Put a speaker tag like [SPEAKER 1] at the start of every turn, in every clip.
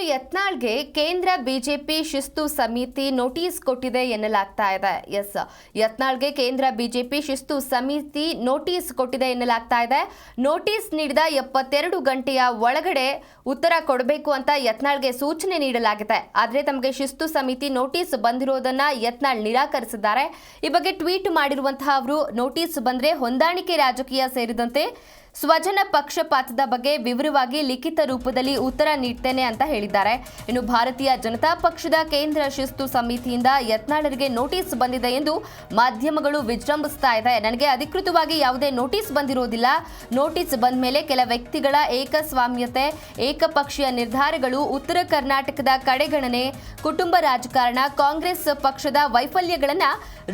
[SPEAKER 1] ಯತ್ನಾಳ್ಗೆ ಕೇಂದ್ರ ಬಿಜೆಪಿ ಶಿಸ್ತು ಸಮಿತಿ ನೋಟಿಸ್ ಕೊಟ್ಟಿದೆ ಎನ್ನಲಾಗ್ತಾ ಇದೆ. ಯತ್ನಾಳ್ಗೆ ಕೇಂದ್ರ ಬಿಜೆಪಿ ಶಿಸ್ತು ಸಮಿತಿ ನೋಟಿಸ್ ಕೊಟ್ಟಿದೆ ಎನ್ನಲಾಗ್ತಾ ಇದೆ. ನೋಟಿಸ್ ನೀಡಿದ 72 ಗಂಟೆಯ ಒಳಗಡೆ ಉತ್ತರ ಕೊಡಬೇಕು ಅಂತ ಯತ್ನಾಳ್ಗೆ ಸೂಚನೆ ನೀಡಲಾಗಿದೆ. ಆದರೆ ತಮಗೆ ಶಿಸ್ತು ಸಮಿತಿ ನೋಟಿಸ್ ಬಂದಿರೋದನ್ನ ಯತ್ನಾಳ್ ನಿರಾಕರಿಸಿದ್ದಾರೆ. ಈ ಬಗ್ಗೆ ಟ್ವೀಟ್ ಮಾಡಿರುವಂತಹ ಅವರು ನೋಟಿಸ್ ಬಂದ್ರೆ ಹೊಂದಾಣಿಕೆ ರಾಜಕೀಯ ಸೇರಿದಂತೆ ಸ್ವಜನ ಪಕ್ಷಪಾತದ ಬಗ್ಗೆ ವಿವರವಾಗಿ ಲಿಖಿತ ರೂಪದಲ್ಲಿ ಉತ್ತರ ನೀಡ್ತೇನೆ ಅಂತ ಹೇಳಿದ್ದಾರೆ. ಇನ್ನು ಭಾರತೀಯ ಜನತಾ ಪಕ್ಷದ ಕೇಂದ್ರ ಶಿಸ್ತು ಸಮಿತಿಯಿಂದ ಯತ್ನಾಳರಿಗೆ ನೋಟಿಸ್ ಬಂದಿದೆ ಎಂದು ಮಾಧ್ಯಮಗಳು ವಿಜೃಂಭಿಸ್ತಾ ಇದೆ. ನನಗೆ ಅಧಿಕೃತವಾಗಿ ಯಾವುದೇ ನೋಟಿಸ್ ಬಂದಿರೋದಿಲ್ಲ. ನೋಟಿಸ್ ಬಂದ ಮೇಲೆ ಕೆಲ ವ್ಯಕ್ತಿಗಳ ಏಕಸ್ವಾಮ್ಯತೆ, ಏಕಪಕ್ಷೀಯ ನಿರ್ಧಾರಗಳು, ಉತ್ತರ ಕರ್ನಾಟಕದ ಕಡೆಗಣನೆ, ಕುಟುಂಬ ರಾಜಕಾರಣ, ಕಾಂಗ್ರೆಸ್ ಪಕ್ಷದ ವೈಫಲ್ಯಗಳನ್ನು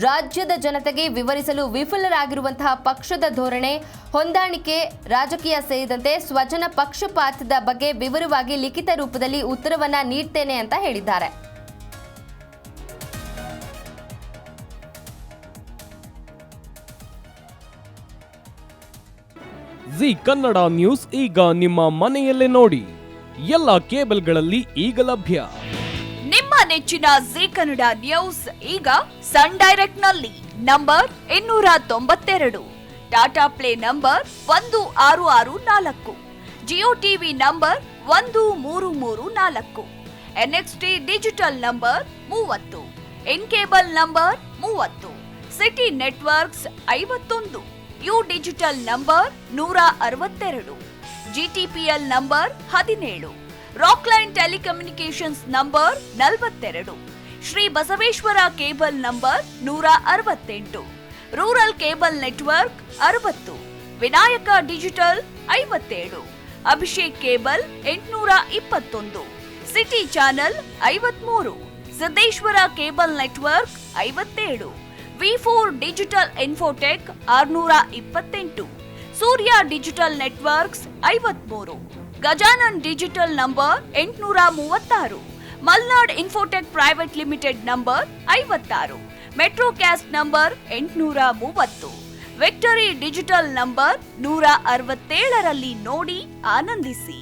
[SPEAKER 1] ರಾಜ್ಯದ ಜನತೆಗೆ ವಿವರಿಸಲು ವಿಫಲರಾಗಿರುವಂತಹ ಪಕ್ಷದ ಧೋರಣೆ, ಹೊಂದಾಣಿಕೆ ರಾಜಕೀಯ ಸೇರಿದಂತೆ ಸ್ವಜನ ಪಕ್ಷಪಾತದ ಬಗ್ಗೆ ವಿವರವಾಗಿ ಲಿಖಿತ ರೂಪದಲ್ಲಿ ಉತ್ತರವನ್ನ ನೀಡ್ತೇನೆ ಅಂತ ಹೇಳಿದ್ದಾರೆ.
[SPEAKER 2] ಜಿ ಕನ್ನಡ ನ್ಯೂಸ್ ಈಗ ನಿಮ್ಮ ಮನೆಯಲ್ಲೇ ನೋಡಿ. ಎಲ್ಲ ಕೇಬಲ್ಗಳಲ್ಲಿ ಈಗ ಲಭ್ಯ.
[SPEAKER 3] ನಿಮ್ಮ ನೆಚ್ಚಿನ ಜಿ ಕನ್ನಡ ನ್ಯೂಸ್ ಈಗ ಸನ್ ಡೈರೆಕ್ಟ್ ನಲ್ಲಿ number 292, Tata play number 1664, Jio TV number 1334, NXT digital number 30, N cable number 30, city networks 51, U digital number 162, GTPL number 17, Rockline telecommunications number 42, Shri Basaveshwara cable number 168, rural cable network 60, Vinayaka digital 57, Abhishek cable 821, city channel 53, Siddeshwara cable network 57, ವಿ4 digital infotech 628, Surya digital networks 53, Gajanan digital number 836, Malnad infotech private limited number 56, metro cast number 830, victory digital number 167ರಲ್ಲಿ ನೋಡಿ ಆನಂದಿಸಿ.